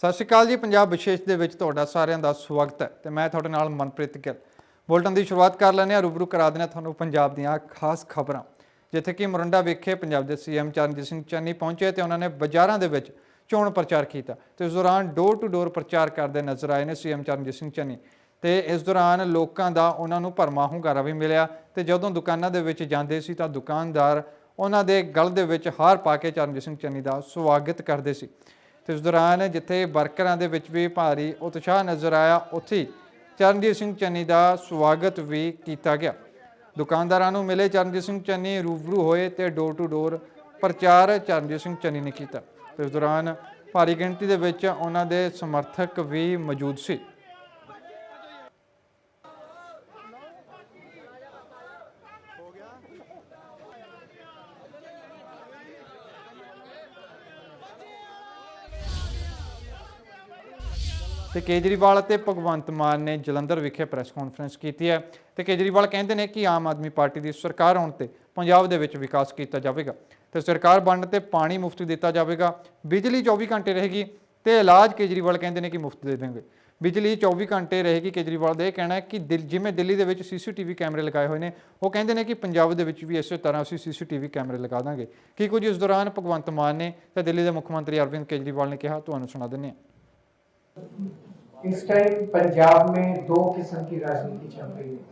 सत श्री अकाल जी। पंजाब विशेष ਦੇ ਵਿੱਚ ਤੁਹਾਡਾ ਸਾਰਿਆਂ ਦਾ ਸਵਾਗਤ ਹੈ ਤੇ ਮੈਂ ਤੁਹਾਡੇ ਨਾਲ ਮਨਪ੍ਰੀਤ ਗਿੱਲ। ਬੁਲਟਨ ਦੀ ਸ਼ੁਰੂਆਤ ਕਰ ਲੈਂਦੇ ਹਾਂ। रूबरू करा देना ਤੁਹਾਨੂੰ पंजाब ਦੀਆਂ ਖਾਸ ਖਬਰਾਂ, ਜਿੱਥੇ ਕਿ ਮੋਰਿੰਡਾ ਵਿਖੇ पंजाब ਦੇ सीएम ਚਰਨਜੀਤ ਸਿੰਘ ਚੰਨੀ ਪਹੁੰਚੇ ਤੇ ਉਹਨਾਂ ਨੇ ਬਾਜ਼ਾਰਾਂ ਦੇ ਵਿੱਚ ਚੋਣ ਪ੍ਰਚਾਰ ਕੀਤਾ ਤੇ ਇਸ ਦੌਰਾਨ ਡੋਰ ਟੂ ਡੋਰ ਪ੍ਰਚਾਰ ਕਰਦੇ ਨਜ਼ਰ ਆਏ ਨੇ सीएम ਚਰਨਜੀਤ ਸਿੰਘ ਚੰਨੀ। ਤੇ ਇਸ ਦੌਰਾਨ ਲੋਕਾਂ ਦਾ ਉਹਨਾਂ ਨੂੰ ਭਰਮਾ ਹੁੰਗਾਰਾ ਵੀ ਮਿਲਿਆ ਤੇ ਜਦੋਂ ਦੁਕਾਨਾਂ ਦੇ ਵਿੱਚ ਜਾਂਦੇ ਸੀ ਤਾਂ ਦੁਕਾਨਦਾਰ ਉਹਨਾਂ ਦੇ ਗਲ ਦੇ ਵਿੱਚ ਹਾਰ ਪਾ ਕੇ ਚਰਨਜੀਤ ਸਿੰਘ ਚੰਨੀ ਦਾ ਸਵਾਗਤ ਕਰਦੇ ਸੀ। तो इस दौरान जिथे वर्करां दे विच भी भारी उत्साह नज़र आया, उत्थे चरणजीत सिंह चन्नी का स्वागत भी किया गया। दुकानदारां नूं मिले चरणजीत सिंह चन्नी, रूबरू होए तो डोर टू डोर प्रचार चरणजीत सिंह चन्नी ने किया। तो इस दौरान भारी गिणती दे विच उन्हां दे समर्थक भी मौजूद सी। तो केजरीवाल ते भगवंत मान ने जलंधर विखे प्रैस कॉन्फ्रेंस की है। तो केजरीवाल कहते हैं कि आम आदमी पार्टी की सरकार आने पर पंजाब दे विच विकास किया जाएगा। तो सरकार बनने ते पानी मुफ्त दिता जाएगा, बिजली 24 घंटे रहेगी तो इलाज केजरीवाल कहते हैं कि मुफ्त दे देंगे। बिजली 24 घंटे रहेगी। केजरीवाल का कहना है कि जिमें दिल्ली के CCTV कैमरे लगाए हुए हैं, वो कहते हैं कि पंजाब के भी इस तरह असीं CCTV कैमरे लगा देंगे। कि कुछ इस दौरान भगवंत मान ने तो दिल्ली के मुख्यमंत्री अरविंद केजरीवाल ने कहा, तुहानूं सुना दें। इस टाइम पंजाब में दो किस्म की राजनीति चल रही है।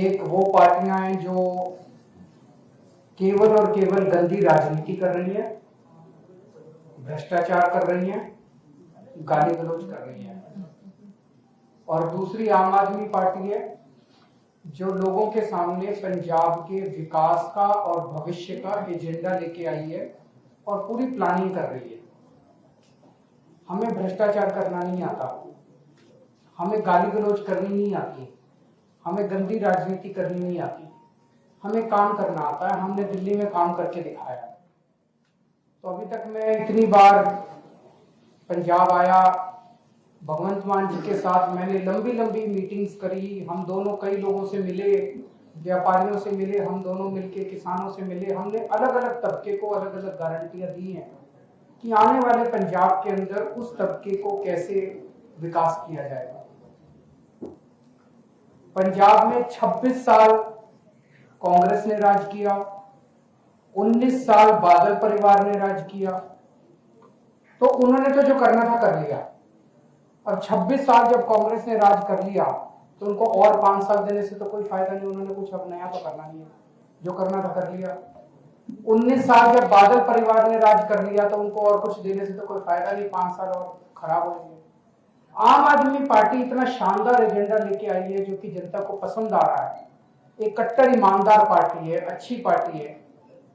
एक वो पार्टियां हैं जो केवल और केवल गंदी राजनीति कर रही है, भ्रष्टाचार कर रही है, गाली गलौज कर रही है। और दूसरी आम आदमी पार्टी है जो लोगों के सामने पंजाब के विकास का और भविष्य का एजेंडा लेके आई है और पूरी प्लानिंग कर रही है। हमें भ्रष्टाचार करना नहीं आता, हमें गाली गलौज करनी नहीं आती, हमें गंदी राजनीति करनी नहीं आती, हमें काम करना आता है। हमने दिल्ली में काम करके दिखाया। तो अभी तक मैं इतनी बार पंजाब आया, भगवंत मान जी के साथ मैंने लंबी लंबी मीटिंग्स करी। हम दोनों कई लोगों से मिले, व्यापारियों से मिले, हम दोनों मिलके किसानों से मिले। हमने अलग अलग तबके को अलग अलग गारंटियां दी हैं कि आने वाले पंजाब के अंदर उस तबके को कैसे विकास किया जाएगा। पंजाब में 26 साल कांग्रेस ने राज किया, 19 साल बादल परिवार ने राज किया। तो उन्होंने तो जो करना था कर लिया। और 26 साल जब कांग्रेस ने राज कर लिया तो उनको और 5 साल देने से तो कोई फायदा नहीं। उन्होंने कुछ अब नया तो करना नहीं है, जो करना था कर लिया। 19 साल जब बादल परिवार ने राज कर लिया तो उनको और कुछ देने से तो कोई फायदा नहीं, 5 साल और खराब हो जाएंगे। आम आदमी पार्टी इतना शानदार एजेंडा लेके आई है जो कि जनता को पसंद आ रहा है। एक कट्टर ईमानदार पार्टी है, अच्छी पार्टी है।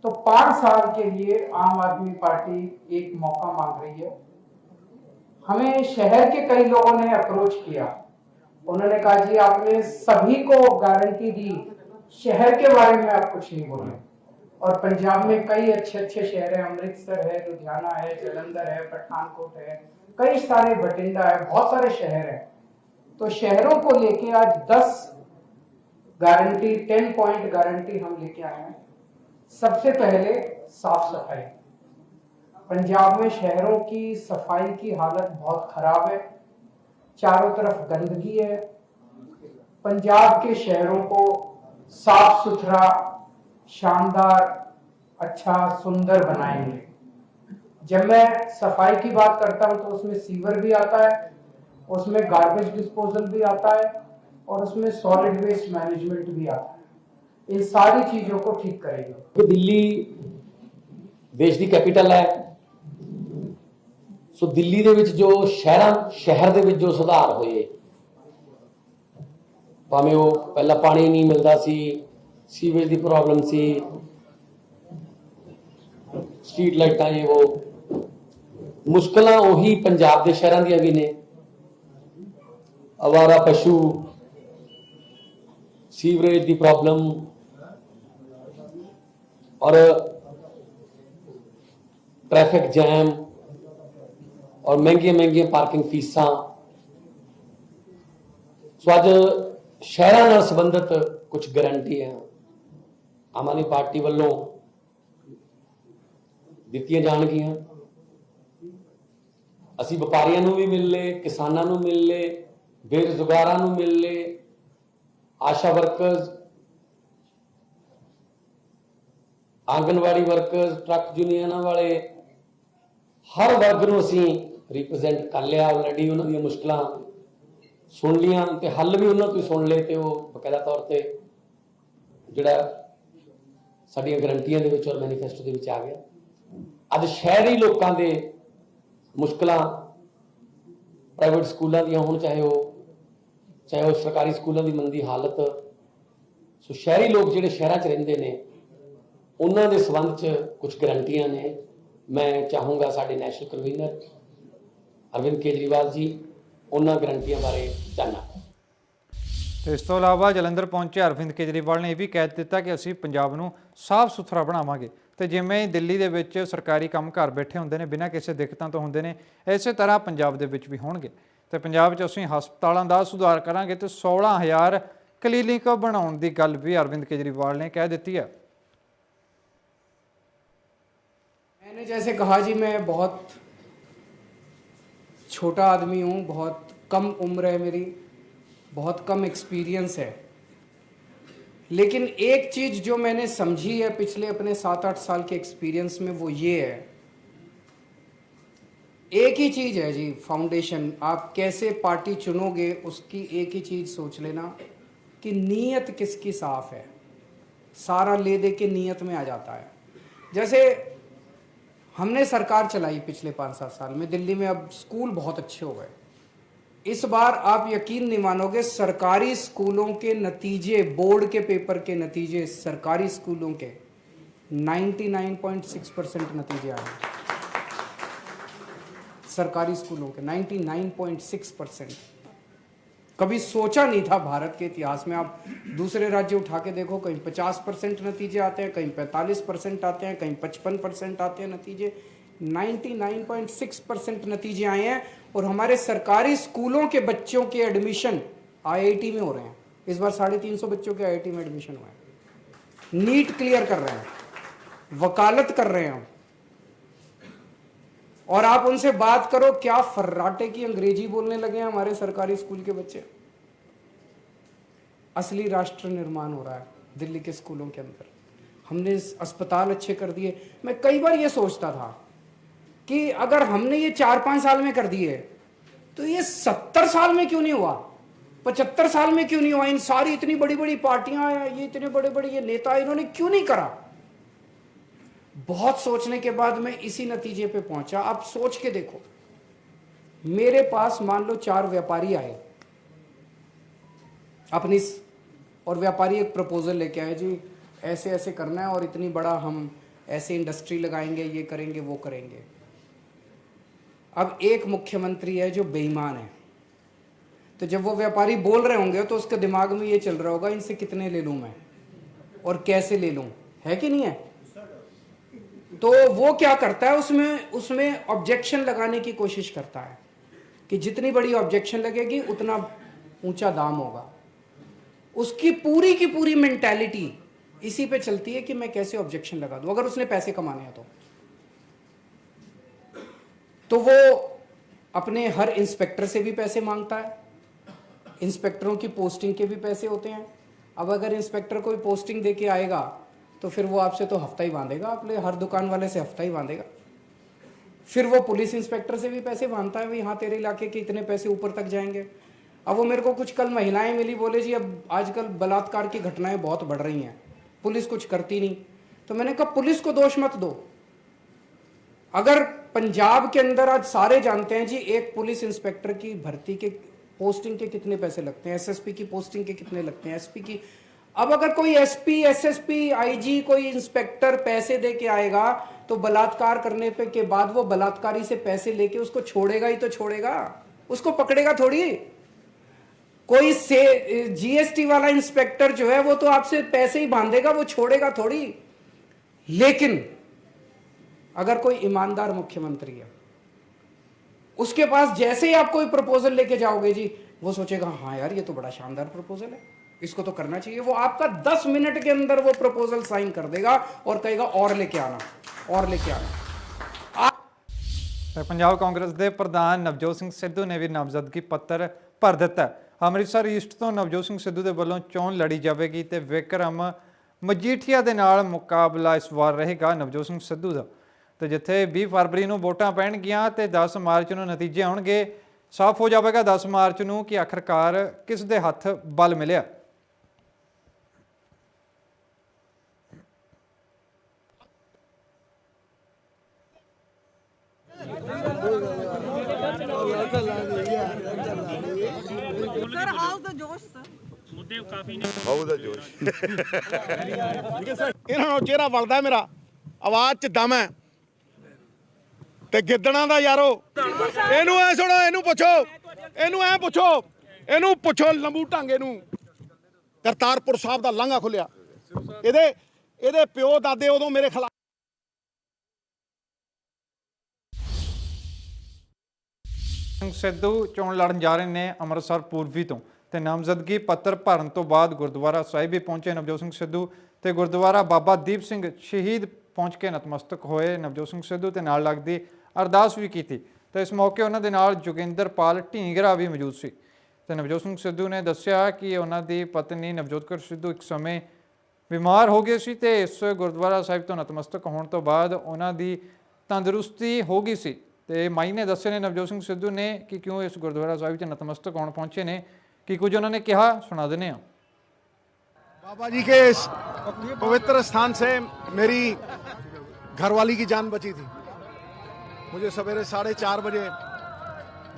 तो 5 साल के लिए आम आदमी पार्टी एक मौका मांग रही है। हमें शहर के कई लोगों ने अप्रोच किया, उन्होंने कहा जी आपने सभी को गारंटी दी, शहर के बारे में आप कुछ नहीं बोले। और पंजाब में कई अच्छे अच्छे शहर हैं, अमृतसर है, लुधियाना है, जलंधर है, पठानकोट है, कई सारे बठिंडा है, बहुत सारे शहर हैं। तो शहरों को लेके आज 10 गारंटी, 10 पॉइंट गारंटी हम लेके आए हैं। सबसे पहले साफ सफाई। पंजाब में शहरों की सफाई की हालत बहुत खराब है, चारों तरफ गंदगी है। पंजाब के शहरों को साफ सुथरा, शानदार, अच्छा, सुंदर बनाएंगे। जब मैं सफाई की बात करता हूं तो उसमें सीवर भी आता है, उसमें गार्बेज डिस्पोजल भी आता है और उसमें सॉलिड वेस्ट मैनेजमेंट भी आता है। इन सारी चीजों को ठीक करेंगे। दिल्ली देश की कैपिटल है, सो दिल्ली दे विच जो शहर दे विच जो सुधार होए, भावें वो पहला पानी नहीं मिलता सी, सीवेज की प्रॉब्लम सी, स्ट्रीट लाइटां ये वो मुश्किल उही पंजाब के शहरों दी भी ने। आवारा पशु, सीवरेज की प्रॉब्लम और ट्रैफिक जैम और महंगिया पार्किंग फीसा। सो अज शहरों नाल संबंधित कुछ गारंटी है आम आदमी पार्टी वालों दित्तियां जाणगियां। ਅਸੀਂ ਵਪਾਰੀਆਂ ਨੂੰ ਵੀ ਮਿਲ ਲਏ, ਕਿਸਾਨਾਂ ਨੂੰ ਮਿਲ ਲਏ, ਬੇਰੁਜ਼ਗਾਰਾਂ ਨੂੰ ਮਿਲ ਲਏ, ਆਸ਼ਾ ਵਰਕਰਸ, ਆਂਗਨਵਾੜੀ ਵਰਕਰਸ, ਟਰੱਕ ਯੂਨੀਅਨਾਂ ਵਾਲੇ, ਹਰ ਵਰਗ ਨੂੰ ਅਸੀਂ ਰਿਪਰੈਜ਼ੈਂਟ ਕਰ ਲਿਆ ਆਲਰੇਡੀ। ਉਹਨਾਂ ਦੀਆਂ ਮੁਸ਼ਕਲਾਂ ਸੁਣ ਲੀਆਂ ਤੇ ਹੱਲ ਵੀ ਉਹਨਾਂ ਤੋਂ ਸੁਣ ਲਏ, ਤੇ ਉਹ ਬਕਾਇਦਾ ਤੌਰ ਤੇ ਜਿਹੜਾ ਸਾਡੀਆਂ ਗਰੰਟੀਆਂ ਦੇ ਵਿੱਚ ਔਰ ਮੈਨੀਫੈਸਟੋ ਦੇ ਵਿੱਚ ਆ ਗਿਆ। ਅੱਜ ਸ਼ਹਿਰੀ ਲੋਕਾਂ ਦੇ ਮੁਸ਼ਕਲਾਂ ਪ੍ਰਾਈਵੇਟ ਸਕੂਲਾਂ ਦੀਆਂ ਹੋਣ, ਚਾਹੇ ਉਹ ਸਰਕਾਰੀ ਸਕੂਲਾਂ ਦੀ ਮੰਦੀ ਹਾਲਤ, ਸੋ ਸ਼ਹਿਰੀ ਲੋਕ ਜਿਹੜੇ ਸ਼ਹਿਰਾਂ 'ਚ ਰਹਿੰਦੇ ਨੇ ਉਹਨਾਂ ਦੇ ਸੰਬੰਧ 'ਚ ਕੁਝ ਗਰੰਟੀਆਂ ਨੇ। ਮੈਂ ਚਾਹੂੰਗਾ ਸਾਡੇ ਨੈਸ਼ਨਲ ਕਨਵੀਨਰ ਅਰਵਿੰਦ ਕੇਜਰੀਵਾਲ ਜੀ ਉਹਨਾਂ ਗਰੰਟੀਆਂ ਬਾਰੇ ਜਾਣਨ। ਤੇ ਇਸ ਤੋਂ ਇਲਾਵਾ ਜਲੰਧਰ ਪਹੁੰਚੇ ਅਰਵਿੰਦ ਕੇਜਰੀਵਾਲ ਨੇ ਇਹ ਵੀ ਕਹਿ ਦਿੱਤਾ ਕਿ ਅਸੀਂ ਪੰਜਾਬ ਨੂੰ ਸਾਫ਼ ਸੁਥਰਾ ਬਣਾਵਾਂਗੇ ਤੇ ਜਿਵੇਂ ਦਿੱਲੀ ਦੇ ਵਿੱਚ ਸਰਕਾਰੀ ਕੰਮ ਘਰ ਬੈਠੇ ਹੁੰਦੇ ਨੇ ਬਿਨਾਂ ਕਿਸੇ ਦਿੱਕਤਾਂ ਤੋਂ ਹੁੰਦੇ ਨੇ, ਇਸੇ ਤਰ੍ਹਾਂ ਪੰਜਾਬ ਦੇ ਵਿੱਚ ਵੀ ਹੋਣਗੇ ਤੇ ਪੰਜਾਬ 'ਚ ਅਸੀਂ ਹਸਪਤਾਲਾਂ ਦਾ ਸੁਧਾਰ ਕਰਾਂਗੇ ਤੇ 16,000 ਕਲੀਨਿਕ ਬਣਾਉਣ ਦੀ ਗੱਲ ਵੀ ਅਰਵਿੰਦ ਕੇਜਰੀਵਾਲ ਨੇ ਕਹਿ ਦਿੱਤੀ ਹੈ। मैंने जैसे कहा जी, मैं बहुत छोटा आदमी हूँ, बहुत कम उम्र है मेरी, बहुत कम एक्सपीरियंस है, लेकिन एक चीज़ जो मैंने समझी है पिछले अपने 7-8 साल के एक्सपीरियंस में वो ये है, एक ही चीज़ है जी, फाउंडेशन। आप कैसे पार्टी चुनोगे उसकी एक ही चीज़ सोच लेना कि नीयत किसकी साफ़ है। सारा ले दे के नीयत में आ जाता है। जैसे हमने सरकार चलाई पिछले 5-7 साल में, दिल्ली में अब स्कूल बहुत अच्छे हो गए। इस बार आप यकीन नहीं मानोगे, सरकारी स्कूलों के नतीजे, बोर्ड के पेपर के नतीजे सरकारी स्कूलों के 99.6% नतीजे आए। सरकारी स्कूलों के 99.6%। कभी सोचा नहीं था भारत के इतिहास में। आप दूसरे राज्य उठा के देखो, कहीं 50% नतीजे आते हैं, कहीं 45% आते हैं, कहीं 55% आते हैं नतीजे। 99.6% नतीजे आए हैं और हमारे सरकारी स्कूलों के बच्चों के एडमिशन आईआईटी में हो रहे हैं। इस बार 350 बच्चों के आईआईटी में एडमिशन हुए हैं। नीट क्लियर कर रहे हैं, वकालत कर रहे हैं। और आप उनसे बात करो, क्या फर्राटे की अंग्रेजी बोलने लगे हैं हमारे सरकारी स्कूल के बच्चे। असली राष्ट्र निर्माण हो रहा है दिल्ली के स्कूलों के अंदर। हमने अस्पताल अच्छे कर दिए। मैं कई बार ये सोचता था कि अगर हमने ये 4-5 साल में कर दिए तो ये 70 साल में क्यों नहीं हुआ, 75 साल में क्यों नहीं हुआ। इन सारी इतनी बड़ी बड़ी पार्टियां हैं, ये इतने बड़े बड़े ये नेता, इन्होंने क्यों नहीं करा। बहुत सोचने के बाद मैं इसी नतीजे पे पहुंचा। आप सोच के देखो, मेरे पास मान लो 4 व्यापारी आए अपनी, और व्यापारी एक प्रपोजल लेके आए, जी ऐसे ऐसे करना है और इतनी बड़ा हम ऐसे इंडस्ट्री लगाएंगे, ये करेंगे, वो करेंगे। अब एक मुख्यमंत्री है जो बेईमान है, तो जब वो व्यापारी बोल रहे होंगे तो उसके दिमाग में ये चल रहा होगा, इनसे कितने ले लूं मैं और कैसे ले लूं, है कि नहीं है। तो वो क्या करता है, उसमें ऑब्जेक्शन लगाने की कोशिश करता है कि जितनी बड़ी ऑब्जेक्शन लगेगी उतना ऊंचा दाम होगा। उसकी पूरी की पूरी मेंटालिटी इसी पे चलती है कि मैं कैसे ऑब्जेक्शन लगा दूं, अगर उसने पैसे कमाने हैं तो वो अपने हर इंस्पेक्टर से भी पैसे मांगता है। इंस्पेक्टरों की पोस्टिंग के भी पैसे होते हैं। अब अगर इंस्पेक्टर कोई पोस्टिंग दे के आएगा तो फिर वो आपसे तो हफ्ता ही बांधेगा, अपने हर दुकान वाले से हफ्ता ही बांधेगा। फिर वो पुलिस इंस्पेक्टर से भी पैसे बांधता है, भाई हाँ तेरे इलाके के इतने पैसे ऊपर तक जाएंगे। अब वो मेरे को कुछ कल महिलाएं मिली, बोले जी अब आजकल बलात्कार की घटनाएं बहुत बढ़ रही हैं, पुलिस कुछ करती नहीं। तो मैंने कहा पुलिस को दोष मत दो। अगर पंजाब के अंदर आज सारे जानते हैं जी एक पुलिस इंस्पेक्टर की भर्ती के पोस्टिंग के कितने पैसे लगते हैं, एसएसपी की पोस्टिंग के कितने लगते हैं, एसपी की। अब अगर कोई एसपी, एसएसपी, आईजी, कोई इंस्पेक्टर पैसे दे के आएगा तो बलात्कार करने पे के बाद वो बलात्कारी से पैसे लेके उसको छोड़ेगा ही तो छोड़ेगा, उसको पकड़ेगा थोड़ी। कोई से जीएसटी वाला इंस्पेक्टर जो है वो तो आपसे पैसे ही बांधेगा, वो छोड़ेगा थोड़ी। लेकिन अगर कोई ईमानदार मुख्यमंत्री है, उसके पास जैसे ही आप कोई प्रपोजल लेके जाओगे जी, वो सोचेगा हाँ यार ये तो बड़ा शानदार प्रपोजल है, इसको तो करना चाहिए। वो आपका 10 मिनट के अंदर वो प्रपोजल साइन कर देगा और कहेगा और लेके आना, और लेके आना। ਤੇ ਪੰਜਾਬ ਕਾਂਗਰਸ ਦੇ ਪ੍ਰਧਾਨ ਨਵਜੋਤ ਸਿੰਘ ਸਿੱਧੂ ਨੇ ਵੀ ਨਾਮਜ਼ਦਗੀ ਪੱਤਰ ਭਰ ਦਿੱਤਾ। ਅੰਮ੍ਰਿਤਸਰ ਈਸਟ ਤੋਂ ਨਵਜੋਤ ਸਿੰਘ ਸਿੱਧੂ ਦੇ ਵੱਲੋਂ ਚੋਣ ਲੜੀ ਜਾਵੇਗੀ ਤੇ ਵਿਕਰਮ ਮਜੀਠੀਆ ਦੇ ਨਾਲ ਮੁਕਾਬਲਾ ਇਸ ਵਾਰ ਰਹੇਗਾ ਨਵਜੋਤ ਸਿੰਘ ਸਿੱਧੂ ਦਾ। ਤੇ ਜਿੱਥੇ 20 ਫਰਵਰੀ ਨੂੰ ਵੋਟਾਂ ਪੈਣਗੀਆਂ ਤੇ 10 ਮਾਰਚ ਨੂੰ ਨਤੀਜੇ ਆਉਣਗੇ, ਸਾਫ਼ ਹੋ ਜਾਵੇਗਾ 10 ਮਾਰਚ ਨੂੰ ਕਿ ਆਖਰਕਾਰ ਕਿਸ ਦੇ ਹੱਥ ਬਲ ਮਿਲਿਆ। सर हाउस द जोश सर ਮੁੱਦੇ ਕਾਫੀ ਨੇ ਬਹੁਤ ਜੋਸ਼ ਇਹਨਾਂ ਨੂੰ ਚਿਹਰਾ ਵਲਦਾ ਮੇਰਾ ਆਵਾਜ਼ ਚ ਦਮ ਹੈ ਤੇ ਗਿੱਦੜਾਂ ਦਾ ਯਾਰੋ ਇਹਨੂੰ ਐ ਸੁਣੋ ਇਹਨੂੰ ਪੁੱਛੋ ਲੰਬੂ ਢਾਂਗੇ ਨੂੰ ਕਰਤਾਰਪੁਰ ਸਾਹਿਬ ਦਾ ਲਾਂਘਾ ਖੁੱਲਿਆ ਇਹਦੇ ਪਿਓ ਦਾਦੇ ਉਦੋਂ ਮੇਰੇ ਖਿਲਾਫ ਸਿੱਧੂ ਚੋਣ ਲੜਨ ਜਾ ਰਹੇ ਨੇ ਅੰਮ੍ਰਿਤਸਰ ਪੂਰਬੀ ਤੋਂ ਤੇ ਨਾਮਜ਼ਦਗੀ ਪੱਤਰ ਭਰਨ ਤੋਂ ਬਾਅਦ ਗੁਰਦੁਆਰਾ ਸਾਹਿਬ ਵੀ ਪਹੁੰਚੇ ਨਵਜੋਤ ਸਿੰਘ ਸਿੱਧੂ ਤੇ ਗੁਰਦੁਆਰਾ ਬਾਬਾ ਦੀਪ ਸਿੰਘ ਸ਼ਹੀਦ ਪਹੁੰਚ ਕੇ ਨਤਮਸਤਕ ਹੋਏ ਨਵਜੋਤ ਸਿੰਘ ਸਿੱਧੂ ਤੇ ਨਾਲ ਲੱਗਦੀ ਅਰਦਾਸ ਵੀ ਕੀਤੀ ਤੇ ਇਸ ਮੌਕੇ ਉਹਨਾਂ ਦੇ ਨਾਲ ਜੋਗਿੰਦਰਪਾਲ ਢੀਂਗਰਾ ਵੀ ਮੌਜੂਦ ਸੀ ਤੇ ਨਵਜੋਤ ਸਿੰਘ ਸਿੱਧੂ ਨੇ ਦੱਸਿਆ ਕਿ ਉਹਨਾਂ ਦੀ ਪਤਨੀ ਨਵਜੋਤ ਕੌਰ ਸਿੱਧੂ ਇੱਕ ਸਮੇਂ ਬਿਮਾਰ ਹੋ ਗਏ ਸੀ ਤੇ ਇਸ ਗੁਰਦੁਆਰਾ ਸਾਹਿਬ ਤੋਂ ਨਤਮਸਤਕ ਹੋਣ ਤੋਂ ਬਾਅਦ ਉਹਨਾਂ ਦੀ ਤੰਦਰੁਸਤੀ ਹੋ ਗਈ ਸੀ ਤੇ ਮਾਈ ਨੇ ਦੱਸੇ ਨੇ ਨਵਜੋਤ ਸਿੰਘ ਸਿੱਧੂ ਨੇ ਕਿ ਕਿਉਂ ਇਸ ਗੁਰਦੁਆਰਾ ਸਾਹਿਬ 'ਚ ਨਤਮਸਤਕ ਹੋਣ ਪਹੁੰचे ਨੇ कि कुछ उन्होंने कहा, सुना देने। बाबा जी के इस पवित्र स्थान से मेरी घरवाली की जान बची थी। मुझे सवेरे 4:30 बजे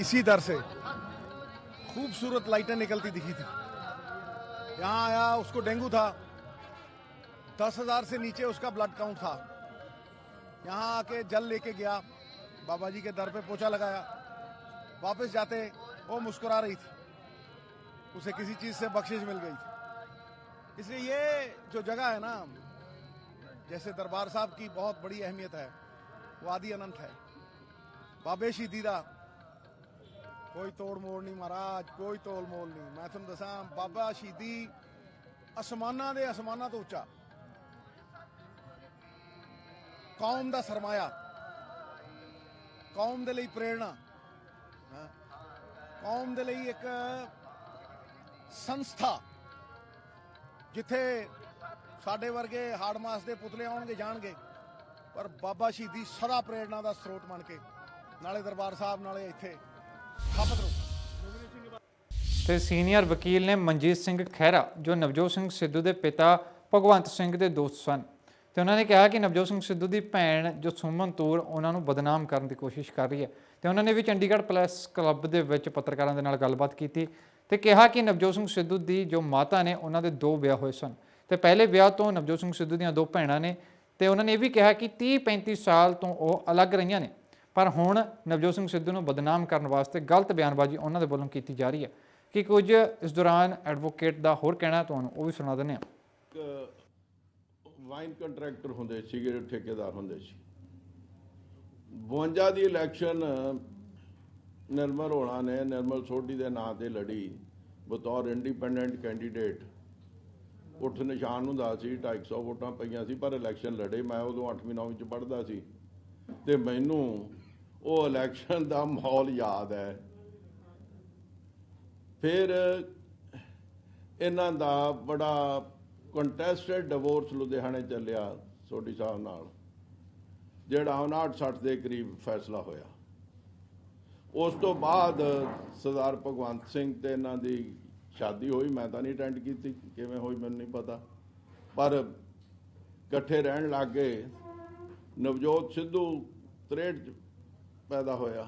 इसी दर से खूबसूरत लाइटें निकलती दिखी थी। यहाँ आया, उसको डेंगू था, 10,000 से नीचे उसका ब्लड काउंट था। यहाँ आके जल लेके गया, बाबा जी के दर पे पोछा लगाया, वापस जाते वो मुस्कुरा रही थी, उसे किसी चीज से बख्शिश मिल गई थी। इसलिए ये जो जगह है ना, जैसे दरबार साहब की बहुत बड़ी अहमियत है, वो आदि अनंत है। बाबे शहीदी दा कोई तोड़ मोड़ नहीं महाराज, कोई तोल मोल नहीं। मैं तुम दसा बाबा शहीदी आसमाना दे आसमाना तो उच्चा, कौम दा सरमाया, कौम दे लई प्रेरणा, कौम दे लई एक संस्था जिथे साडे वर्गे हाड़ मास के पुतले आउणगे जाणगे, पर बाबा शहीदी सदा प्रेरणा का स्रोत बन के नाले दरबार साहब नाले इत्थे स्थापित रहू। ਤੇ ਸੀਨੀਅਰ ਵਕੀਲ ਨੇ ਮਨਜੀਤ ਸਿੰਘ ਖਹਿਰਾ ਜੋ ਨਵਜੋਤ ਸਿੰਘ ਸਿੱਧੂ ਦੇ ਪਿਤਾ ਭਗਵੰਤ ਸਿੰਘ ਦੇ ਦੋਸਤ ਸਨ ਤੇ ਉਹਨਾਂ ਨੇ ਕਿਹਾ ਕਿ ਨਵਜੋਤ ਸਿੰਘ ਸਿੱਧੂ ਦੀ ਭੈਣ ਜੋ ਸੁਮਨ ਤੂਰ ਉਹਨਾਂ ਨੂੰ ਬਦਨਾਮ ਕਰਨ ਦੀ ਕੋਸ਼ਿਸ਼ ਕਰ ਰਹੀ ਹੈ ਤੇ ਉਹਨਾਂ ਨੇ ਵੀ ਚੰਡੀਗੜ੍ਹ ਪ੍ਰੈਸ ਕਲੱਬ ਦੇ ਵਿੱਚ ਪੱਤਰਕਾਰਾਂ ਦੇ ਨਾਲ ਗੱਲਬਾਤ ਕੀਤੀ ਤੇ ਕਿਹਾ ਕਿ ਨਵਜੋਤ ਸਿੰਘ ਸਿੱਧੂ ਦੀ ਜੋ ਮਾਤਾ ਨੇ ਉਹਨਾਂ ਦੇ 2 ਵਿਆਹ ਹੋਏ ਸਨ ਤੇ ਪਹਿਲੇ ਵਿਆਹ ਤੋਂ ਨਵਜੋਤ ਸਿੰਘ ਸਿੱਧੂ ਦੀਆਂ 2 ਭੈਣਾਂ ਨੇ ਤੇ ਉਹਨਾਂ ਨੇ ਇਹ ਵੀ ਕਿਹਾ ਕਿ 30-35 ਸਾਲ ਤੋਂ ਉਹ ਅਲੱਗ ਰਹੀਆਂ ਨੇ ਪਰ ਹੁਣ ਨਵਜੋਤ ਸਿੰਘ ਸਿੱਧੂ ਨੂੰ ਬਦਨਾਮ ਕਰਨ ਵਾਸਤੇ ਗਲਤ ਬਿਆਨਬਾਜ਼ੀ ਉਹਨਾਂ ਦੇ ਵੱਲੋਂ ਕੀਤੀ ਜਾ ਰਹੀ ਹੈ ਕਿ ਕੁਝ ਇਸ ਦੌਰਾਨ ਐਡਵੋਕੇਟ ਦਾ ਹੋਰ ਕਹਿਣਾ ਤੁਹਾਨੂੰ ਉਹ ਵੀ ਸੁਣਾ ਦਿੰਦੇ ਹਾਂ। ਵਾਈਨ ਕੰਟਰੈਕਟਰ ਹੁੰਦੇ ਸੀਗੇ, ਠੇਕੇਦਾਰ ਹੁੰਦੇ ਸੀ। 52 ਦੀ ਇਲੈਕਸ਼ਨ ਨਿਰਮਲ ਹੋਣਾ ਨੇ ਨਿਰਮਲ ਸੋਢੀ ਦੇ ਨਾਂ ਤੇ ਲੜੀ ਬਤੌਰ ਇੰਡੀਪੈਂਡੈਂਟ ਕੈਂਡੀਡੇਟ। ਉੱਠ ਨਿਸ਼ਾਨ ਹੁੰਦਾ ਸੀ, 250 ਵੋਟਾਂ ਪਈਆਂ ਸੀ ਪਰ ਇਲੈਕਸ਼ਨ ਲੜੇ। ਮੈਂ ਉਦੋਂ 8ਵੀਂ 9ਵੀਂ 'ਚ ਪੜ੍ਹਦਾ ਸੀ ਤੇ ਮੈਨੂੰ ਉਹ ਇਲੈਕਸ਼ਨ ਦਾ ਮਾਹੌਲ ਯਾਦ ਹੈ। ਫਿਰ ਇਹਨਾਂ ਦਾ ਬੜਾ ਕੰਟੈਸਟਡ ਡਿਵੋਰਸ ਲੁਧਿਆਣੇ ਚੱਲਿਆ ਸੋਢੀ ਸਾਹਿਬ ਨਾਲ, ਜਿਹੜਾ 59-60 ਦੇ ਕਰੀਬ ਫੈਸਲਾ ਹੋਇਆ। ਉਸ ਤੋਂ ਬਾਅਦ ਸਰਦਾਰ ਭਗਵੰਤ ਸਿੰਘ ਤੇ ਇਹਨਾਂ ਦੀ ਸ਼ਾਦੀ ਹੋਈ। ਮੈਂ ਤਾਂ ਨਹੀਂ ਅਟੈਂਡ ਕੀਤੀ, ਕਿਵੇਂ ਹੋਈ ਮੈਨੂੰ ਨਹੀਂ ਪਤਾ, ਪਰ ਇਕੱਠੇ ਰਹਿਣ ਲੱਗ ਗਏ। ਨਵਜੋਤ ਸਿੱਧੂ 63 'ਚ ਪੈਦਾ ਹੋਇਆ।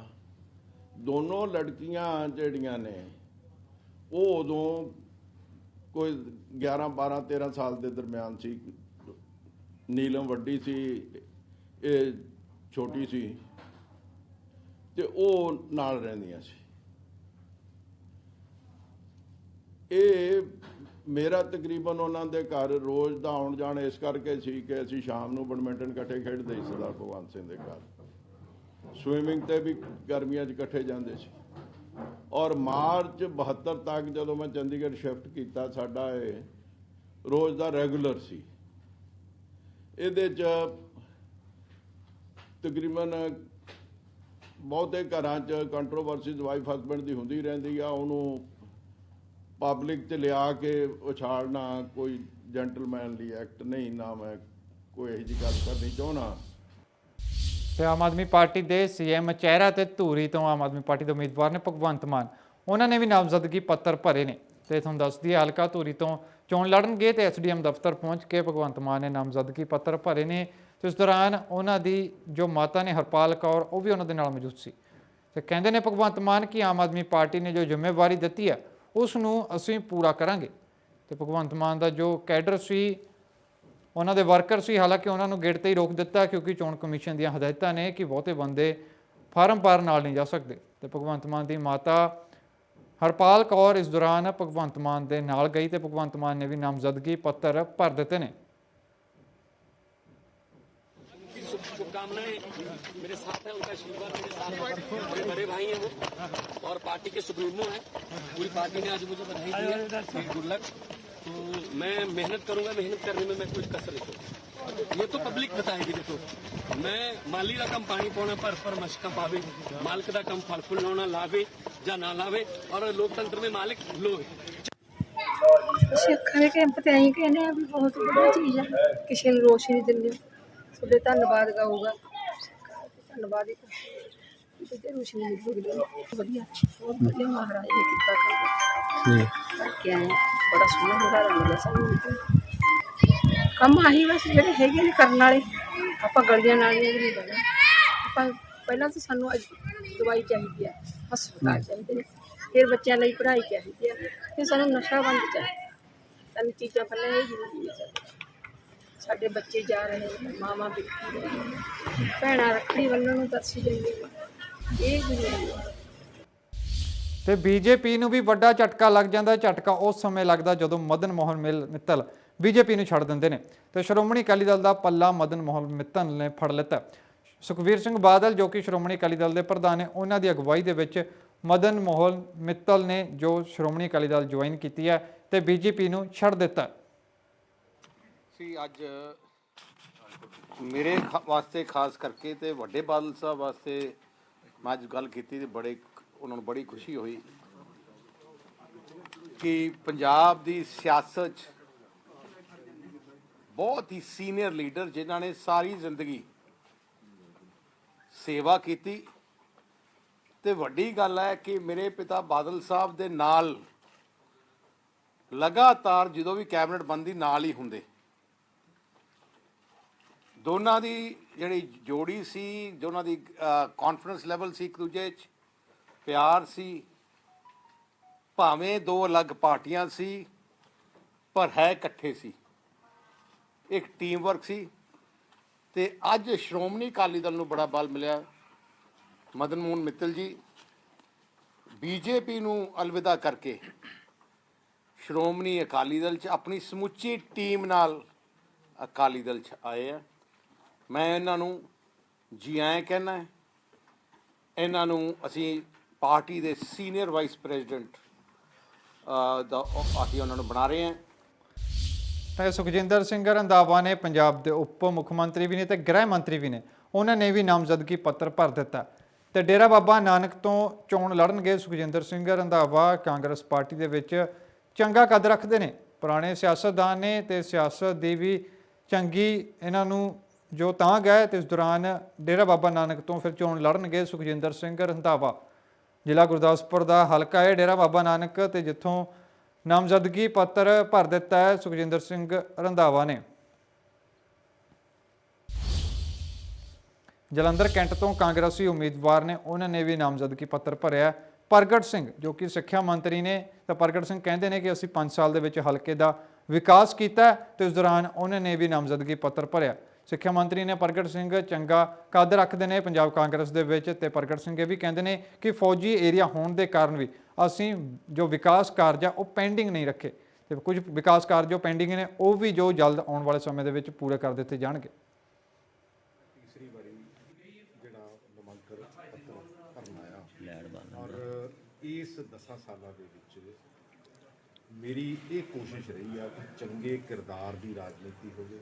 ਦੋਨੋਂ ਲੜਕੀਆਂ ਜਿਹੜੀਆਂ ਨੇ ਉਹ ਉਦੋਂ ਕੋਈ 11, 12, 13 ਸਾਲ ਦੇ ਦਰਮਿਆਨ ਸੀ। ਨੀਲਮ ਵੱਡੀ ਸੀ, ਇਹ ਛੋਟੀ ਸੀ ਤੇ ਉਹ ਨਾਲ ਰਹਿੰਦੀਆਂ ਸੀ। ਇਹ ਮੇਰਾ ਤਕਰੀਬਨ ਉਹਨਾਂ ਦੇ ਘਰ ਰੋਜ਼ ਦਾ ਆਉਣ ਜਾਣ ਇਸ ਕਰਕੇ ਸੀ ਕਿ ਅਸੀਂ ਸ਼ਾਮ ਨੂੰ ਬੈਡਮਿੰਟਨ ਇਕੱਠੇ ਖੇਡਦੇ ਸੀ ਸਰਦਾਰ ਭਗਵੰਤ ਸਿੰਘ ਦੇ ਘਰ। ਸਵਿਮਿੰਗ ਤੇ ਵੀ ਗਰਮੀਆਂ 'ਚ ਇਕੱਠੇ ਜਾਂਦੇ ਸੀ। ਔਰ ਮਾਰਚ 72 ਤੱਕ ਜਦੋਂ ਮੈਂ ਚੰਡੀਗੜ੍ਹ ਸ਼ਿਫਟ ਕੀਤਾ, ਸਾਡਾ ਇਹ ਰੋਜ਼ ਦਾ ਰੈਗੂਲਰ ਸੀ। ਇਹਦੇ 'ਚ ਤਕਰੀਬਨ ਬਹੁਤੇ ਘਰਾਂ 'ਚ ਕੰਟਰੋਵਰਸੀਜ਼ ਵਾਈਫ ਹਸਬੈਂਡ ਦੀ ਹੁੰਦੀ ਰਹਿੰਦੀ ਆ, ਉਹਨੂੰ ਪਬਲਿਕ 'ਚ ਲਿਆ ਕੇ ਉਛਾਲਣਾ ਕੋਈ ਜੈਂਟਲਮੈਨਲੀ ਐਕਟ ਨਹੀਂ, ਨਾ ਮੈਂ ਕੋਈ ਇਹੋ ਜਿਹੀ ਗੱਲ ਕਰਨੀ ਚਾਹੁੰਦਾ। ਤੇ ਆਮ ਆਦਮੀ ਪਾਰਟੀ ਦੇ ਸੀਐਮ ਚਿਹਰਾ ਤੇ ਧੂਰੀ ਤੋਂ ਆਮ ਆਦਮੀ ਪਾਰਟੀ ਦੇ ਉਮੀਦਵਾਰ ਨੇ ਭਗਵੰਤ ਮਾਨ, ਉਹਨਾਂ ਨੇ ਵੀ ਨਾਮਜ਼ਦਗੀ ਪੱਤਰ ਭਰੇ ਨੇ। ਤੇ ਤੁਹਾਨੂੰ ਦੱਸ ਦਈਏ ਹਲਕਾ ਧੂਰੀ ਤੋਂ ਚੋਣ ਲੜਨਗੇ ਤੇ ਐਸਡੀਐਮ ਦਫ਼ਤਰ ਪਹੁੰਚ ਕੇ ਭਗਵੰਤ ਮਾਨ ਨੇ ਨਾਮਜ਼ਦਗੀ ਪੱਤਰ ਭਰੇ ਨੇ। ਤੇ ਇਸ ਦੌਰਾਨ ਉਹਨਾਂ ਦੀ ਜੋ ਮਾਤਾ ਨੇ ਹਰਪਾਲ ਕੌਰ, ਉਹ ਵੀ ਉਹਨਾਂ ਦੇ ਨਾਲ ਮੌਜੂਦ ਸੀ। ਤੇ ਕਹਿੰਦੇ ਨੇ ਭਗਵੰਤ ਮਾਨ ਕਿ ਆਮ ਆਦਮੀ ਪਾਰਟੀ ਨੇ ਜੋ ਜ਼ਿੰਮੇਵਾਰੀ ਦਿੱਤੀ ਹੈ ਉਸ ਨੂੰ ਅਸੀਂ ਪੂਰਾ ਕਰਾਂਗੇ। ਤੇ ਭਗਵੰਤ ਮਾਨ ਦਾ ਜੋ ਕੈਡਰ ਸੀ, ਉਹਨਾਂ ਦੇ ਵਰਕਰ ਸੀ, ਹਾਲਾਂਕਿ ਉਹਨਾਂ ਨੂੰ ਗੇਟ 'ਤੇ ਹੀ ਰੋਕ ਦਿੱਤਾ ਕਿਉਂਕਿ ਚੋਣ ਕਮਿਸ਼ਨ ਦੀਆਂ ਹਦਾਇਤਾਂ ਨੇ ਕਿ ਬਹੁਤੇ ਬੰਦੇ ਫਾਰਮ ਭਰਨ ਨਾਲ ਨਹੀਂ ਜਾ ਸਕਦੇ। ਤੇ ਭਗਵੰਤ ਮਾਨ ਦੀ ਮਾਤਾ ਹਰਪਾਲ ਕੌਰ ਇਸ ਦੌਰਾਨ ਭਗਵੰਤ ਮਾਨ ਦੇ ਨਾਲ ਗਈ ਤੇ ਭਗਵੰਤ ਮਾਨ ਨੇ ਵੀ ਨਾਮਜ਼ਦਗੀ पत्र भर देते ने। शुभकामनाएं मेरे साथ है, उनका आशीर्वाद मेरे साथ है, मेरे बड़े भाई हैं वो और पार्टी के सुप्रीमो हैं। पूरी पार्टी ने आज मुझे बधाई दी है, गुड लक। तो मैं मेहनत करूंगा, मेहनत करने में मैं कोई कसर नहीं छोड़ूंगा। ये तो पब्लिक बताएगी। देखो मैं माली का कम पानी पाना पर मशका पावे, मालिक का कम फल फुल लाना लावे ਜਾਂ ਨਾ ਲਾਵੇ, और लोकतंत्र में मालिक लोग। ਸਿੱਖਾਂ ਦੇ ਕੈਂਪ ਤੇ ਆਈ ਕਹਿੰਦੇ ਆ ਵੀ ਬਹੁਤ ਵਧੀਆ ਚੀਜ਼ ਆ, ਕਿਸੇ ਨੂੰ ਰੋਸ਼ਨੀ ਦਿੰਦੇ ਹੋ, ਤੁਹਾਡੇ ਧੰਨਵਾਦ ਗਾਊਗਾ, ਧੰਨਵਾਦ ਹੀ ਤੇ ਰੋਸ਼ਨੀ ਮਿਲੂਗੀ। ਵਧੀਆ, ਬਹੁਤ ਵਧੀਆ ਮਹਾਰਾਜ ਨੇ ਕਿਰਪਾ ਕਰਕੇ ਆਏ, ਬੜਾ ਸੋਹਣਾ ਮੁਹਾਰਾ ਮਿਲਿਆ ਸਾਨੂੰ। ਕੰਮ ਆਹੀ ਬਸ ਜਿਹੜੇ ਹੈਗੇ ਨੇ ਕਰਨ ਵਾਲੇ, ਆਪਾਂ ਗਲੀਆਂ ਨਾਲੀਆਂ ਨਹੀਂ ਬਣਨਾ। ਆਪਾਂ ਪਹਿਲਾਂ ਤਾਂ ਸਾਨੂੰ ਦਵਾਈ ਚਾਹੀਦੀ ਆ, ਹਸਪਤਾਲ ਚਾਹੀਦੇ ਨੇ, ਫਿਰ ਬੱਚਿਆਂ ਲਈ ਪੜ੍ਹਾਈ ਚਾਹੀਦੀ ਆ, ਫਿਰ ਸਾਨੂੰ ਨਸ਼ਾ ਬੰਦ ਚਾਹੀਦਾ। ਸਾਨੂੰ ਚੀਜ਼ਾਂ ਪਹਿਲਾਂ ਇਹ ਜ਼ਰੂਰੀ ਹੈ। ਸਾਡੇ ਬੱਚੇ ਜਾ ਰਹੇ ਨੇ, ਮਾਵਾਂ ਬਿੱਕੀ ਰਹੇ ਨੇ, ਭੈਣਾਂ ਰੱਖੜੀ ਬੰਨ੍ਹਣ ਨੂੰ ਤਰਸੀ ਜਾਂਦੀਆਂ, ਇਹ ਜ਼ਰੂਰੀ ਹੈ। ਤੇ ਬੀਜੇਪੀ ਨੂੰ ਵੀ ਵੱਡਾ ਝਟਕਾ ਲੱਗ ਜਾਂਦਾ। ਝਟਕਾ ਉਸ ਸਮੇਂ ਲੱਗਦਾ ਜਦੋਂ ਮਦਨ ਮੋਹਨ ਮਿੱਤਲ ਬੀਜੇਪੀ ਨੂੰ ਛੱਡ ਦਿੰਦੇ ਨੇ ਤੇ ਸ਼੍ਰੋਮਣੀ ਅਕਾਲੀ ਦਲ ਦਾ ਪੱਲਾ ਮਦਨ ਮੋਹਨ ਮਿੱਤਲ ਨੇ ਫੜ ਲਿੱਤਾ। ਸੁਖਬੀਰ ਸਿੰਘ ਬਾਦਲ ਜੋ ਕਿ ਸ਼੍ਰੋਮਣੀ ਅਕਾਲੀ ਦਲ ਦੇ ਪ੍ਰਧਾਨ ਨੇ, ਉਹਨਾਂ ਦੀ ਅਗਵਾਈ ਦੇ ਵਿੱਚ ਮਦਨ ਮੋਹਨ ਮਿੱਤਲ ਨੇ ਜੋ ਸ਼੍ਰੋਮਣੀ ਅਕਾਲੀ ਦਲ ਜੁਆਇਨ ਕੀਤੀ ਹੈ ਤੇ ਬੀਜੇਪੀ ਨੂੰ ਛੱਡ ਦਿੱਤਾ। ਸੀ ਅੱਜ ਮੇਰੇ ਵਾਸਤੇ ਖਾਸ ਕਰਕੇ ਤੇ ਵੱਡੇ ਬਾਦਲ ਸਾਹਿਬ ਵਾਸਤੇ ਮੈਂ ਅੱਜ ਗੱਲ ਕੀਤੀ ਤੇ ਬੜੇ ਉਹਨਾਂ ਨੂੰ ਬੜੀ ਖੁਸ਼ੀ ਹੋਈ ਕਿ ਪੰਜਾਬ ਦੀ ਸਿਆਸਤ 'ਚ ਬਹੁਤ ਹੀ ਸੀਨੀਅਰ ਲੀਡਰ ਜਿਨ੍ਹਾਂ ਨੇ ਸਾਰੀ ਜ਼ਿੰਦਗੀ ਸੇਵਾ ਕੀਤੀ ਤੇ ਵੱਡੀ ਗੱਲ ਹੈ ਕਿ ਮੇਰੇ ਪਿਤਾ ਬਾਦਲ ਸਾਹਿਬ ਦੇ ਨਾਲ ਲਗਾਤਾਰ ਜਦੋਂ ਵੀ ਕੈਬਨਿਟ ਬਣਦੀ ਨਾਲ ਹੀ ਹੁੰਦੇ। ਦੋਨਾਂ ਦੀ ਜਿਹੜੀ ਜੋੜੀ ਸੀ, ਦੋਨਾਂ ਦੀ ਕੌਨਫੀਡੈਂਸ ਲੈਵਲ ਸੀ, ਇੱਕ ਦੂਜੇ 'ਚ ਪਿਆਰ ਸੀ। ਭਾਵੇਂ ਦੋ ਅਲੱਗ ਪਾਰਟੀਆਂ ਸੀ ਪਰ ਹੈ ਇਕੱਠੇ ਸੀ, ਇੱਕ ਟੀਮ ਵਰਕ ਸੀ। ਤੇ ਅੱਜ ਸ਼੍ਰੋਮਣੀ ਅਕਾਲੀ ਦਲ ਨੂੰ ਬੜਾ ਬਲ ਮਿਲਿਆ। ਮਦਨ ਮੋਹਨ ਮਿੱਤਲ ਜੀ ਬੀਜੇਪੀ ਨੂੰ ਅਲਵਿਦਾ ਕਰਕੇ ਸ਼੍ਰੋਮਣੀ ਅਕਾਲੀ ਦਲ 'ਚ ਆਪਣੀ ਸਮੁੱਚੀ ਟੀਮ ਨਾਲ ਅਕਾਲੀ ਦਲ 'ਚ ਆਏ ਆ। ਮੈਂ ਇਹਨਾਂ ਨੂੰ ਜੀ ਆਇਆਂ ਕਹਿੰਦਾ। ਇਹਨਾਂ ਨੂੰ ਅਸੀਂ ਪਾਰਟੀ ਦੇ ਸੀਨੀਅਰ ਵਾਈਸ ਪ੍ਰੈਜ਼ੀਡੈਂਟ ਦਾ ਅਸੀਂ ਉਹਨਾਂ ਨੂੰ ਬਣਾ ਰਹੇ ਹਾਂ। ਤੇ ਸੁਖਜਿੰਦਰ ਸਿੰਘ ਰੰਧਾਵਾ ਨੇ ਪੰਜਾਬ ਦੇ ਉਪ ਮੁੱਖ ਮੰਤਰੀ ਵੀ ਨੇ ਤੇ ਗ੍ਰਹਿ ਮੰਤਰੀ ਵੀ ਨੇ, ਉਹਨਾਂ ਨੇ ਵੀ ਨਾਮਜ਼ਦਗੀ ਪੱਤਰ ਭਰ ਦਿੱਤਾ ਤੇ ਡੇਰਾ ਬਾਬਾ ਨਾਨਕ ਤੋਂ ਚੋਣ ਲੜਨਗੇ ਸੁਖਜਿੰਦਰ ਸਿੰਘ ਰੰਧਾਵਾ। ਕਾਂਗਰਸ ਪਾਰਟੀ ਦੇ ਵਿੱਚ ਚੰਗਾ ਕੱਦ ਰੱਖਦੇ ਨੇ, ਪੁਰਾਣੇ ਸਿਆਸਤਦਾਨ ਨੇ ਤੇ ਸਿਆਸਤ ਦੀ ਵੀ ਚੰਗੀ ਇਹਨਾਂ ਨੂੰ ਜੋ ਤਾਂਘ ਹੈ। ਤੇ ਇਸ ਦੌਰਾਨ ਡੇਰਾ ਬਾਬਾ ਨਾਨਕ ਤੋਂ ਫਿਰ ਚੋਣ ਲੜਨਗੇ ਸੁਖਜਿੰਦਰ ਸਿੰਘ ਰੰਧਾਵਾ। ਜ਼ਿਲ੍ਹਾ ਗੁਰਦਾਸਪੁਰ ਦਾ ਹਲਕਾ ਹੈ ਡੇਰਾ ਬਾਬਾ ਨਾਨਕ ਤੇ ਜਿੱਥੋਂ ਨਾਮਜ਼ਦਗੀ ਪੱਤਰ ਭਰ ਦਿੱਤਾ ਹੈ ਸੁਖਜਿੰਦਰ ਸਿੰਘ ਰੰਧਾਵਾ ਨੇ। ਜਲੰਧਰ ਕੈਂਟ ਤੋਂ ਕਾਂਗਰਸੀ ਉਮੀਦਵਾਰ ਨੇ, ਉਹਨਾਂ ਨੇ ਵੀ ਨਾਮਜ਼ਦਗੀ ਪੱਤਰ ਭਰਿਆ। ਪ੍ਰਗਟ ਸਿੰਘ ਜੋ ਕਿ ਸਿੱਖਿਆ ਮੰਤਰੀ ਨੇ, ਤਾਂ ਪ੍ਰਗਟ ਸਿੰਘ ਕਹਿੰਦੇ ਨੇ ਕਿ ਅਸੀਂ 5 ਸਾਲ ਦੇ ਵਿੱਚ ਹਲਕੇ ਦਾ ਵਿਕਾਸ ਕੀਤਾ ਤੇ ਇਸ ਦੌਰਾਨ ਉਹਨਾਂ ਨੇ ਵੀ ਨਾਮਜ਼ਦਗੀ ਪੱਤਰ ਭਰਿਆ। ਸਿੱਖਿਆ ਮੰਤਰੀ ਨੇ ਪ੍ਰਗਟ ਸਿੰਘ ਚੰਗਾ ਕੱਦ ਰੱਖਦੇ ਨੇ ਪੰਜਾਬ ਕਾਂਗਰਸ ਦੇ ਵਿੱਚ ਤੇ ਪ੍ਰਗਟ ਸਿੰਘ ਇਹ ਵੀ ਕਹਿੰਦੇ ਨੇ ਕਿ ਫੌਜੀ ਏਰੀਆ ਹੋਣ ਦੇ ਕਾਰਨ ਵੀ ਅਸੀਂ ਜੋ ਵਿਕਾਸ ਕਾਰਜ ਆ ਉਹ ਪੈਂਡਿੰਗ ਨਹੀਂ ਰੱਖੇ ਤੇ ਕੁਝ ਵਿਕਾਸ ਕਾਰਜ ਜੋ ਪੈਂਡਿੰਗ ਨੇ ਉਹ ਵੀ ਜੋ ਜਲਦ ਆਉਣ ਵਾਲੇ ਸਮੇਂ ਦੇ ਵਿੱਚ ਪੂਰੇ ਕਰ ਦਿੱਤੇ ਜਾਣਗੇ। ਤੀਸਰੀ ਵਾਰੀ ਜਿਹੜਾ ਨਾਮਾਂਕਨ ਪੱਤਰ ਭਰਨ ਆਇਆ ਔਰ ਇਸ 10 ਸਾਲਾਂ ਦੇ ਵਿੱਚ ਮੇਰੀ ਇਹ ਕੋਸ਼ਿਸ਼ ਰਹੀ ਆ ਕਿ ਚੰਗੇ ਕਿਰਦਾਰ ਦੀ ਰਾਜਨੀਤੀ ਹੋਵੇ,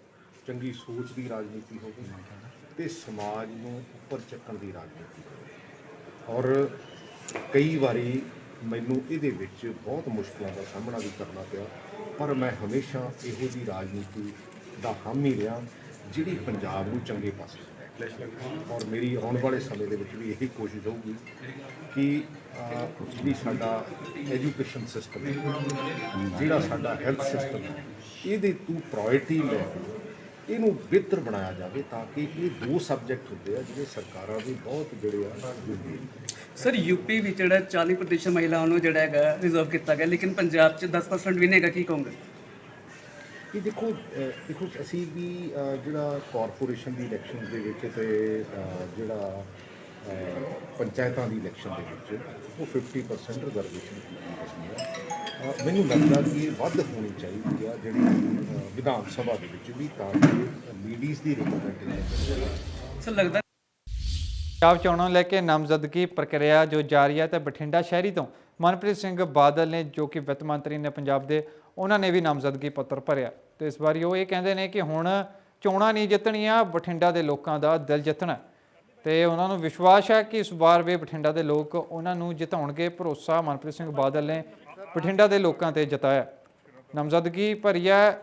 ਚੰਗੀ ਸੋਚ ਦੀ ਰਾਜਨੀਤੀ ਹੋਵੇ ਤੇ ਸਮਾਜ ਨੂੰ ਉੱਪਰ ਚੱਕਣ ਦੀ ਰਾਜਨੀਤੀ ਹੋਵੇ। ਔਰ ਕਈ ਵਾਰੀ ਮੈਨੂੰ ਇਹਦੇ ਵਿੱਚ ਬਹੁਤ ਮੁਸ਼ਕਲਾਂ ਦਾ ਸਾਹਮਣਾ ਵੀ ਕਰਨਾ ਪਿਆ, ਪਰ ਮੈਂ ਹਮੇਸ਼ਾ ਇਹੋ ਜਿਹੀ ਰਾਜਨੀਤੀ ਦਾ ਹਾਮੀ ਰਿਹਾ ਜਿਹੜੀ ਪੰਜਾਬ ਨੂੰ ਚੰਗੇ ਪਾਸੇ ਲੈ ਕੇ ਜਾਵੇ। ਔਰ ਮੇਰੀ ਆਉਣ ਵਾਲੇ ਸਮੇਂ ਦੇ ਵਿੱਚ ਵੀ ਇਹੀ ਕੋਸ਼ਿਸ਼ ਹੋਊਗੀ ਕਿ ਜਿਹੜੀ ਸਾਡਾ ਐਜੂਕੇਸ਼ਨ ਸਿਸਟਮ ਹੈ, ਜਿਹੜਾ ਸਾਡਾ ਹੈਲਥ ਸਿਸਟਮ ਹੈ, ਇਹਦੇ ਤੋਂ ਪ੍ਰਾਇੋਰਟੀ ਲੈ ਕੇ ਇਹਨੂੰ ਬਿਹਤਰ ਬਣਾਇਆ ਜਾਵੇ, ਤਾਂ ਕਿ ਇਹ ਦੋ ਸਬਜੈਕਟ ਹੁੰਦੇ ਆ ਜਿਹੜੇ ਸਰਕਾਰਾਂ ਵੀ ਬਹੁਤ ਜਿਹੜੇ ਆ ਦਿੰਦੀ ਹੈ। ਸਰ ਯੂਪੀ ਵਿੱਚ ਜਿਹੜਾ 40% ਮਹਿਲਾਵਾਂ ਨੂੰ ਜਿਹੜਾ ਹੈਗਾ ਰਿਜ਼ਰਵ ਕੀਤਾ ਗਿਆ, ਲੇਕਿਨ ਪੰਜਾਬ 'ਚ 10% ਵੀ ਨਹੀਂ ਹੈਗਾ, ਕੀ ਕਹੋਗੇ? ਇਹ ਦੇਖੋ ਅਸੀਂ ਵੀ ਜਿਹੜਾ ਕਾਰਪੋਰੇਸ਼ਨ ਦੀ ਇਲੈਕਸ਼ਨ ਦੇ ਵਿੱਚ ਤੇ ਜਿਹੜਾ ਪੰਚਾਇਤਾਂ ਦੀ ਇਲੈਕਸ਼ਨ ਦੇ ਵਿੱਚ ਉਹ 50% ਰਿਜ਼ਰਵੇਸ਼ਨ ਕੀਤੀ ਹੈ। ਮੈਨੂੰ ਲੱਗਦਾ ਕਿ ਇਹ ਵੱਧ ਹੋਣੀ ਚਾਹੀਦੀ ਆ ਜਿਹੜੀ ਵਿਧਾਨ ਸਭਾ ਦੇ ਵਿੱਚ ਵੀ, ਤਾਂ ਕਿ ਲੇਡੀਜ਼ ਦੀ ਰਿਪਰੈਜ਼ੈਂਟੇਸ਼ਨ। ਸਰ ਲੱਗਦਾ ਪੰਜਾਬ ਚੋਣਾਂ ਨੂੰ ਲੈ ਕੇ ਨਾਮਜ਼ਦਗੀ ਪ੍ਰਕਿਰਿਆ ਜੋ ਜਾਰੀ ਹੈ ਤੇ ਬਠਿੰਡਾ ਸ਼ਹਿਰੀ ਤੋਂ ਮਨਪ੍ਰੀਤ ਸਿੰਘ ਬਾਦਲ ਨੇ, ਜੋ ਕਿ ਵਿੱਤ ਮੰਤਰੀ ਨੇ ਪੰਜਾਬ ਦੇ, ਉਹਨਾਂ ਨੇ ਵੀ ਨਾਮਜ਼ਦਗੀ ਪੱਤਰ ਭਰਿਆ ਤੇ ਇਸ ਵਾਰੀ ਉਹ ਇਹ ਕਹਿੰਦੇ ਨੇ ਕਿ ਹੁਣ ਚੋਣਾਂ ਨਹੀਂ ਜਿੱਤਣੀਆਂ, ਬਠਿੰਡਾ ਦੇ ਲੋਕਾਂ ਦਾ ਦਿਲ ਜਿੱਤਣਾ ਤੇ ਉਹਨਾਂ ਨੂੰ ਵਿਸ਼ਵਾਸ ਹੈ ਕਿ ਇਸ ਵਾਰ ਵੀ ਬਠਿੰਡਾ ਦੇ ਲੋਕ ਉਹਨਾਂ ਨੂੰ ਜਿਤਾਉਣਗੇ। ਭਰੋਸਾ ਮਨਪ੍ਰੀਤ ਸਿੰਘ ਬਾਦਲ ਨੇ ਬਠਿੰਡਾ ਦੇ ਲੋਕਾਂ ਤੇ ਜਤਾਇਆ। ਨਾਮਜ਼ਦਗੀ ਭਰੀ ਹੈ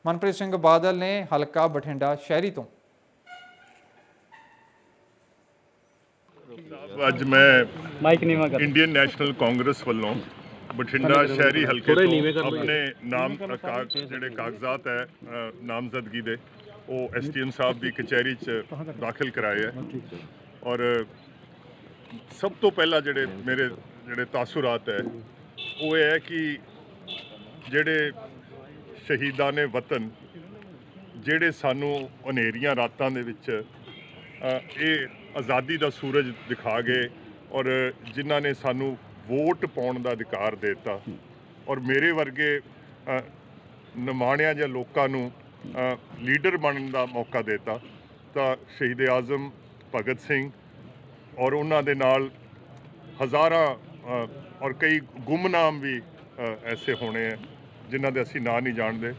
ਮਨਪ੍ਰੀਤ ਸਿੰਘ ਬਾਦਲ ਨੇ ਹਲਕਾ ਬਠਿੰਡਾ ਸ਼ਹਿਰੀ ਤੋਂ। ਅੱਜ ਮੈਂ ਇੰਡੀਅਨ ਨੈਸ਼ਨਲ ਕਾਂਗਰਸ ਵੱਲੋਂ ਬਠਿੰਡਾ ਸ਼ਹਿਰੀ ਹਲਕੇ ਤੋਂ ਆਪਣੇ ਨਾਮ ਜਿਹੜੇ ਕਾਗਜ਼ਾਤ ਹੈ ਨਾਮਜ਼ਦਗੀ ਦੇ, ਉਹ ਐਸਡੀਐਮ ਸਾਹਿਬ ਦੀ ਕਚਹਿਰੀ 'ਚ ਦਾਖਲ ਕਰਾਏ ਹੈ। ਔਰ ਸਭ ਤੋਂ ਪਹਿਲਾਂ ਜਿਹੜੇ ਤਾਸੁਰਾਤ ਹੈ ਉਹ ਇਹ ਹੈ ਕਿ ਜਿਹੜੇ ਸ਼ਹੀਦਾਂ ਨੇ ਵਤਨ, ਜਿਹੜੇ ਸਾਨੂੰ ਹਨੇਰੀਆਂ ਰਾਤਾਂ ਦੇ ਵਿੱਚ ਇਹ ਆਜ਼ਾਦੀ ਦਾ ਸੂਰਜ ਦਿਖਾ ਗਏ ਔਰ ਜਿਨ੍ਹਾਂ ਨੇ ਸਾਨੂੰ ਵੋਟ ਪਾਉਣ ਦਾ ਅਧਿਕਾਰ ਦੇ ਦਿੱਤਾ, ਔਰ ਮੇਰੇ ਵਰਗੇ ਨਿਮਾਣਿਆਂ ਜਾਂ ਲੋਕਾਂ ਨੂੰ ਲੀਡਰ ਬਣਨ ਦਾ ਮੌਕਾ ਦੇ ਦਿੱਤਾ, ਤਾਂ ਸ਼ਹੀਦ ਆਜ਼ਮ ਭਗਤ ਸਿੰਘ ਔਰ ਉਹਨਾਂ ਦੇ ਨਾਲ ਹਜ਼ਾਰਾਂ ਔਰ ਕਈ ਗੁੰਮਨਾਮ ਵੀ ਐਸੇ ਹੋਣੇ ਹੈ ਜਿਨ੍ਹਾਂ ਦੇ ਅਸੀਂ ਨਾਂ ਨਹੀਂ ਜਾਣਦੇ।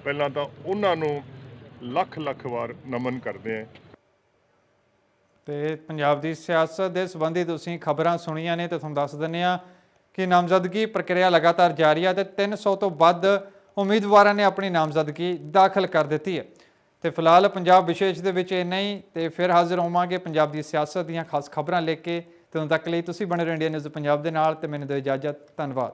ਪਹਿਲਾਂ ਤਾਂ ਉਹਨਾਂ ਨੂੰ ਲੱਖ ਲੱਖ ਵਾਰ ਨਮਨ ਕਰਦੇ ਹਾਂ। ਤੇ ਪੰਜਾਬ ਦੀ ਸਿਆਸਤ ਦੇ ਸੰਬੰਧੀ ਤੁਸੀਂ ਖਬਰਾਂ ਸੁਣੀਆਂ ਨੇ ਤੇ ਤੁਹਾਨੂੰ ਦੱਸ ਦਿੰਦੇ ਹਾਂ ਕਿ ਨਾਮਜ਼ਦਗੀ ਪ੍ਰਕਿਰਿਆ ਲਗਾਤਾਰ ਜਾਰੀ ਹੈ ਤੇ 300 ਤੋਂ ਵੱਧ ਉਮੀਦਵਾਰਾਂ ਨੇ ਆਪਣੀ ਨਾਮਜ਼ਦਗੀ ਦਾਖਲ ਕਰ ਦਿੱਤੀ ਹੈ। ਤੇ ਫਿਲਹਾਲ ਪੰਜਾਬ ਵਿਸ਼ੇਸ਼ ਦੇ ਵਿੱਚ ਇੰਨਾ ਹੀ, ਤੇ ਫਿਰ ਹਾਜ਼ਰ ਹੋਵਾਂਗੇ ਪੰਜਾਬ ਦੀ ਸਿਆਸਤ ਦੀਆਂ ਖਾਸ ਖਬਰਾਂ ਲੈ ਕੇ। ਤੇ ਉਦੋਂ ਤੱਕ ਲਈ ਤੁਸੀਂ ਬਣੇ ਰਹੋ ਇੰਡੀਆ ਨਿਊਜ਼ ਪੰਜਾਬ ਦੇ ਨਾਲ ਤੇ ਮੈਨੂੰ ਦਿਓ ਇਜਾਜ਼ਤ। ਧੰਨਵਾਦ।